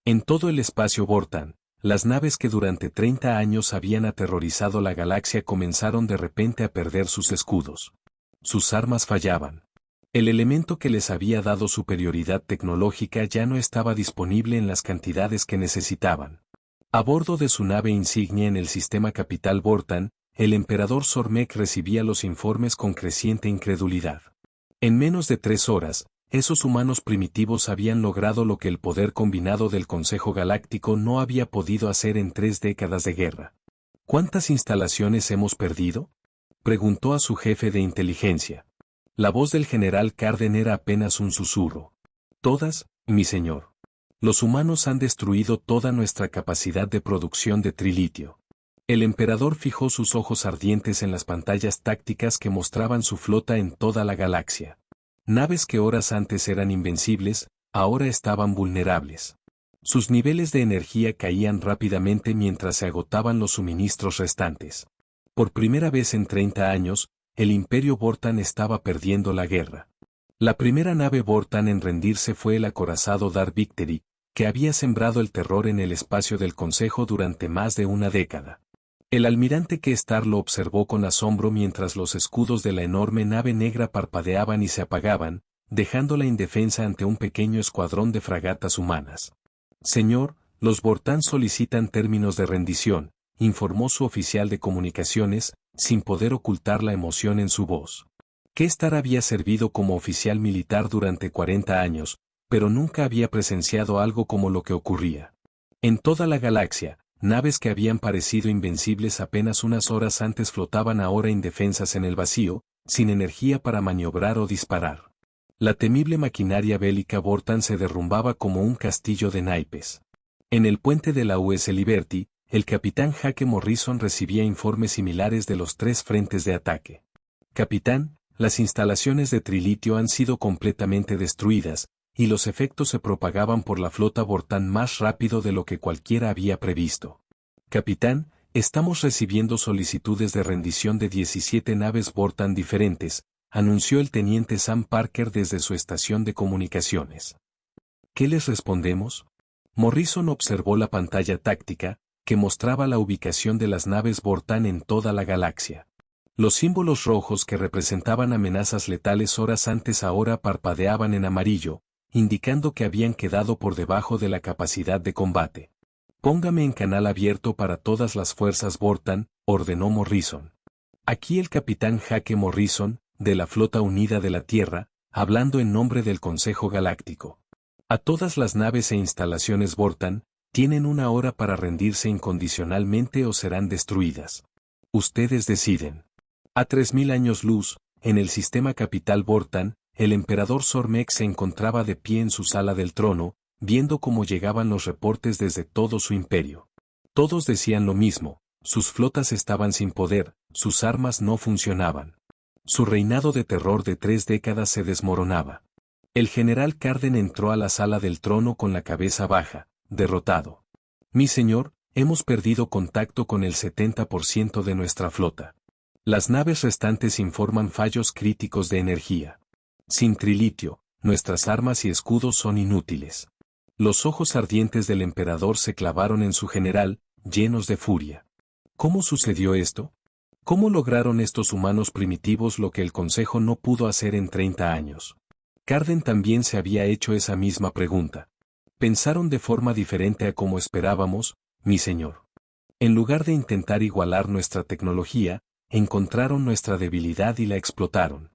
En todo el espacio Vortan, las naves que durante 30 años habían aterrorizado la galaxia comenzaron de repente a perder sus escudos. Sus armas fallaban. El elemento que les había dado superioridad tecnológica ya no estaba disponible en las cantidades que necesitaban. A bordo de su nave insignia en el sistema capital Vortan, el emperador Sormek recibía los informes con creciente incredulidad. En menos de 3 horas, esos humanos primitivos habían logrado lo que el poder combinado del Consejo Galáctico no había podido hacer en 3 décadas de guerra. ¿Cuántas instalaciones hemos perdido?, preguntó a su jefe de inteligencia. La voz del general Carden era apenas un susurro. Todas, mi señor. Los humanos han destruido toda nuestra capacidad de producción de trilitio. El emperador fijó sus ojos ardientes en las pantallas tácticas que mostraban su flota en toda la galaxia. Naves que horas antes eran invencibles, ahora estaban vulnerables. Sus niveles de energía caían rápidamente mientras se agotaban los suministros restantes. Por primera vez en 30 años, el Imperio Vortan estaba perdiendo la guerra. La primera nave Vortan en rendirse fue el acorazado Dark Victory, que había sembrado el terror en el espacio del Consejo durante más de una década. El almirante Kestar lo observó con asombro mientras los escudos de la enorme nave negra parpadeaban y se apagaban, dejándola indefensa ante un pequeño escuadrón de fragatas humanas. Señor, los Vortan solicitan términos de rendición, informó su oficial de comunicaciones, sin poder ocultar la emoción en su voz. Kestar había servido como oficial militar durante 40 años, pero nunca había presenciado algo como lo que ocurría. En toda la galaxia, naves que habían parecido invencibles apenas unas horas antes flotaban ahora indefensas en el vacío, sin energía para maniobrar o disparar. La temible maquinaria bélica Vortan se derrumbaba como un castillo de naipes. En el puente de la US Liberty, el capitán Hake Morrison recibía informes similares de los 3 frentes de ataque. Capitán, las instalaciones de trilitio han sido completamente destruidas, y los efectos se propagaban por la flota Vortan más rápido de lo que cualquiera había previsto. Capitán, estamos recibiendo solicitudes de rendición de 17 naves Vortan diferentes, anunció el teniente Sam Parker desde su estación de comunicaciones. ¿Qué les respondemos? Morrison observó la pantalla táctica, que mostraba la ubicación de las naves Vortan en toda la galaxia. Los símbolos rojos que representaban amenazas letales horas antes ahora parpadeaban en amarillo, indicando que habían quedado por debajo de la capacidad de combate. Póngame en canal abierto para todas las fuerzas Vortan, ordenó Morrison. Aquí el capitán Hake Morrison, de la Flota Unida de la Tierra, hablando en nombre del Consejo Galáctico. A todas las naves e instalaciones Vortan, tienen 1 hora para rendirse incondicionalmente o serán destruidas. Ustedes deciden. A 3000 años luz, en el sistema capital Vortan, el emperador Sormek se encontraba de pie en su sala del trono, viendo cómo llegaban los reportes desde todo su imperio. Todos decían lo mismo, sus flotas estaban sin poder, sus armas no funcionaban. Su reinado de terror de 3 décadas se desmoronaba. El general Carden entró a la sala del trono con la cabeza baja, derrotado. Mi señor, hemos perdido contacto con el 70% de nuestra flota. Las naves restantes informan fallos críticos de energía. Sin trilitio, nuestras armas y escudos son inútiles. Los ojos ardientes del emperador se clavaron en su general, llenos de furia. ¿Cómo sucedió esto? ¿Cómo lograron estos humanos primitivos lo que el Consejo no pudo hacer en 30 años? Carden también se había hecho esa misma pregunta. Pensaron de forma diferente a como esperábamos, mi señor. En lugar de intentar igualar nuestra tecnología, encontraron nuestra debilidad y la explotaron.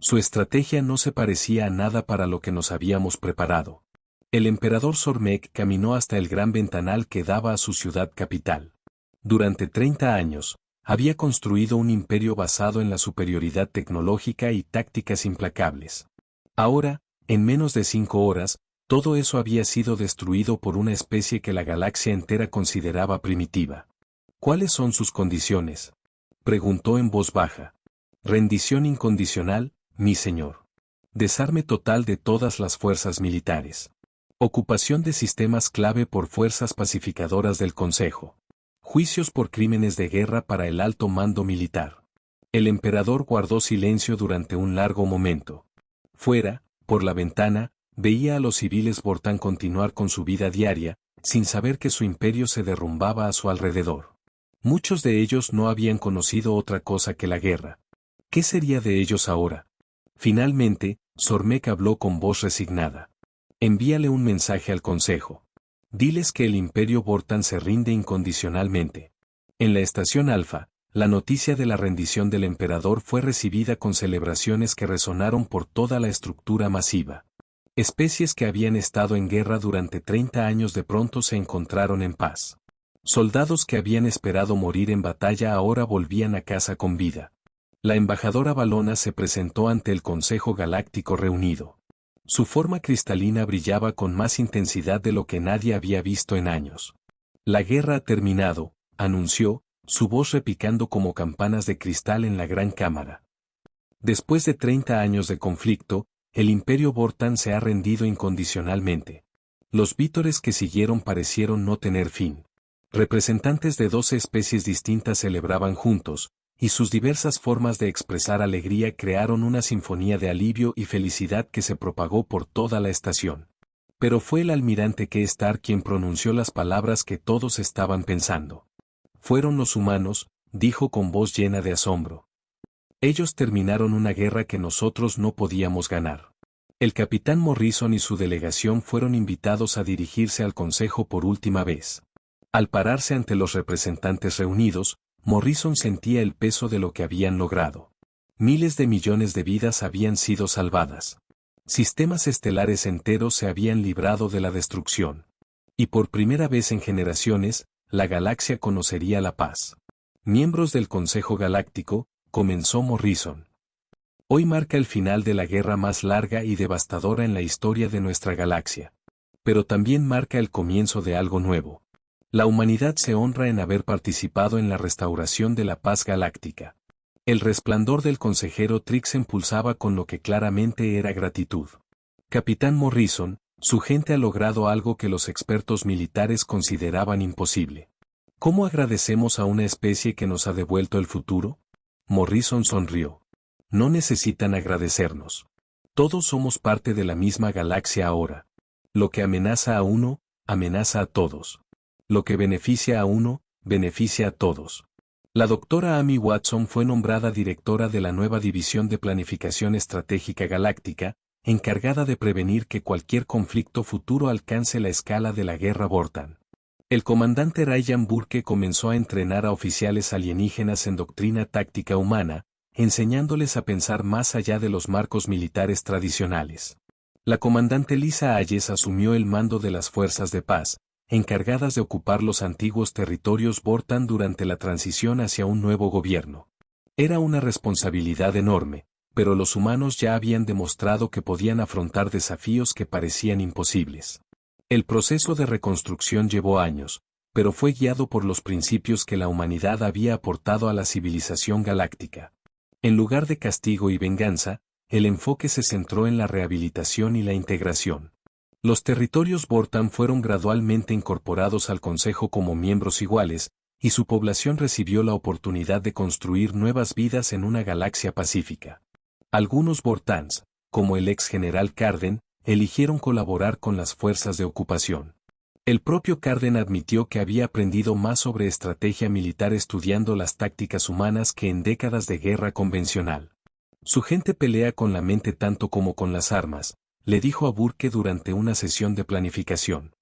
Su estrategia no se parecía a nada para lo que nos habíamos preparado. El emperador Sormek caminó hasta el gran ventanal que daba a su ciudad capital. Durante 30 años, había construido un imperio basado en la superioridad tecnológica y tácticas implacables. Ahora, en menos de 5 horas, todo eso había sido destruido por una especie que la galaxia entera consideraba primitiva. ¿Cuáles son sus condiciones?, preguntó en voz baja. Rendición incondicional, mi señor. Desarme total de todas las fuerzas militares. Ocupación de sistemas clave por fuerzas pacificadoras del Consejo. Juicios por crímenes de guerra para el alto mando militar. El emperador guardó silencio durante un largo momento. Fuera, por la ventana, veía a los civiles Vortan continuar con su vida diaria, sin saber que su imperio se derrumbaba a su alrededor. Muchos de ellos no habían conocido otra cosa que la guerra. ¿Qué sería de ellos ahora? Finalmente, Sormek habló con voz resignada. Envíale un mensaje al Consejo. Diles que el imperio Vortan se rinde incondicionalmente. En la estación Alfa, la noticia de la rendición del emperador fue recibida con celebraciones que resonaron por toda la estructura masiva. Especies que habían estado en guerra durante 30 años de pronto se encontraron en paz. Soldados que habían esperado morir en batalla ahora volvían a casa con vida. La embajadora Valona se presentó ante el Consejo Galáctico reunido. Su forma cristalina brillaba con más intensidad de lo que nadie había visto en años. La guerra ha terminado, anunció, su voz repicando como campanas de cristal en la gran cámara. Después de 30 años de conflicto, el imperio Vortan se ha rendido incondicionalmente. Los vítores que siguieron parecieron no tener fin. Representantes de 12 especies distintas celebraban juntos, y sus diversas formas de expresar alegría crearon una sinfonía de alivio y felicidad que se propagó por toda la estación. Pero fue el almirante K-Star quien pronunció las palabras que todos estaban pensando. Fueron los humanos, dijo con voz llena de asombro. Ellos terminaron una guerra que nosotros no podíamos ganar. El capitán Morrison y su delegación fueron invitados a dirigirse al Consejo por última vez. Al pararse ante los representantes reunidos, Morrison sentía el peso de lo que habían logrado. Miles de millones de vidas habían sido salvadas. Sistemas estelares enteros se habían librado de la destrucción. Y por primera vez en generaciones, la galaxia conocería la paz. Miembros del Consejo Galáctico, comenzó Morrison. Hoy marca el final de la guerra más larga y devastadora en la historia de nuestra galaxia. Pero también marca el comienzo de algo nuevo. La humanidad se honra en haber participado en la restauración de la paz galáctica. El resplandor del consejero Trix impulsaba con lo que claramente era gratitud. Capitán Morrison, su gente ha logrado algo que los expertos militares consideraban imposible. ¿Cómo agradecemos a una especie que nos ha devuelto el futuro? Morrison sonrió. No necesitan agradecernos. Todos somos parte de la misma galaxia ahora. Lo que amenaza a uno, amenaza a todos. Lo que beneficia a uno, beneficia a todos. La doctora Amy Watson fue nombrada directora de la nueva División de Planificación Estratégica Galáctica, encargada de prevenir que cualquier conflicto futuro alcance la escala de la guerra Vortan. El comandante Ryan Burke comenzó a entrenar a oficiales alienígenas en doctrina táctica humana, enseñándoles a pensar más allá de los marcos militares tradicionales. La comandante Lisa Ayes asumió el mando de las fuerzas de paz, encargadas de ocupar los antiguos territorios Vortan durante la transición hacia un nuevo gobierno. Era una responsabilidad enorme, pero los humanos ya habían demostrado que podían afrontar desafíos que parecían imposibles. El proceso de reconstrucción llevó años, pero fue guiado por los principios que la humanidad había aportado a la civilización galáctica. En lugar de castigo y venganza, el enfoque se centró en la rehabilitación y la integración. Los territorios Vortan fueron gradualmente incorporados al Consejo como miembros iguales, y su población recibió la oportunidad de construir nuevas vidas en una galaxia pacífica. Algunos Vortans, como el ex general Carden, eligieron colaborar con las fuerzas de ocupación. El propio Carden admitió que había aprendido más sobre estrategia militar estudiando las tácticas humanas que en décadas de guerra convencional. Su gente pelea con la mente tanto como con las armas, le dijo a Burke durante una sesión de planificación.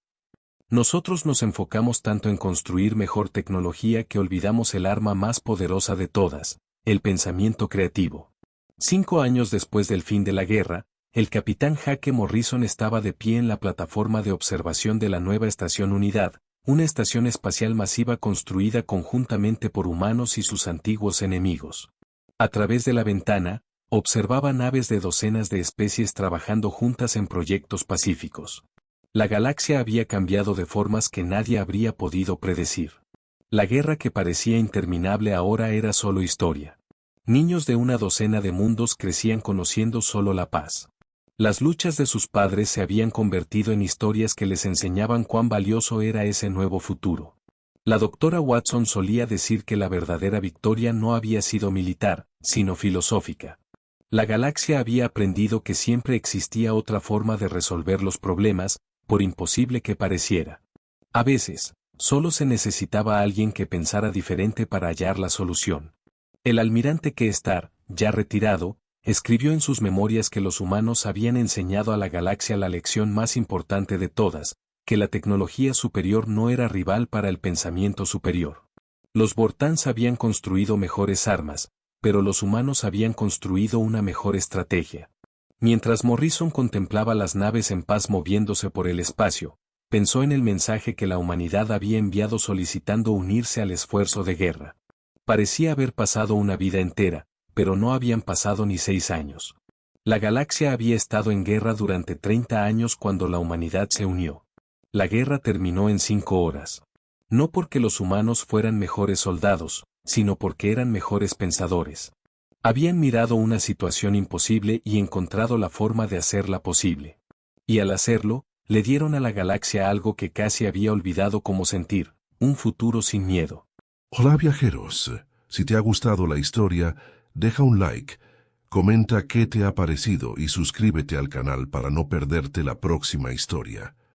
Nosotros nos enfocamos tanto en construir mejor tecnología que olvidamos el arma más poderosa de todas, el pensamiento creativo. 5 años después del fin de la guerra, el capitán Jake Morrison estaba de pie en la plataforma de observación de la nueva estación Unidad, una estación espacial masiva construida conjuntamente por humanos y sus antiguos enemigos. A través de la ventana, observaba naves de docenas de especies trabajando juntas en proyectos pacíficos. La galaxia había cambiado de formas que nadie habría podido predecir. La guerra que parecía interminable ahora era solo historia. Niños de una docena de mundos crecían conociendo solo la paz. Las luchas de sus padres se habían convertido en historias que les enseñaban cuán valioso era ese nuevo futuro. La doctora Watson solía decir que la verdadera victoria no había sido militar, sino filosófica. La galaxia había aprendido que siempre existía otra forma de resolver los problemas, por imposible que pareciera. A veces, solo se necesitaba alguien que pensara diferente para hallar la solución. El almirante Kestar, ya retirado, escribió en sus memorias que los humanos habían enseñado a la galaxia la lección más importante de todas, que la tecnología superior no era rival para el pensamiento superior. Los Vortans habían construido mejores armas, pero los humanos habían construido una mejor estrategia. Mientras Morrison contemplaba las naves en paz moviéndose por el espacio, pensó en el mensaje que la humanidad había enviado solicitando unirse al esfuerzo de guerra. Parecía haber pasado una vida entera, pero no habían pasado ni 6 años. La galaxia había estado en guerra durante 30 años cuando la humanidad se unió. La guerra terminó en 5 horas. No porque los humanos fueran mejores soldados, sino porque eran mejores pensadores. Habían mirado una situación imposible y encontrado la forma de hacerla posible. Y al hacerlo, le dieron a la galaxia algo que casi había olvidado cómo sentir, un futuro sin miedo. Hola viajeros, si te ha gustado la historia, deja un like, comenta qué te ha parecido y suscríbete al canal para no perderte la próxima historia.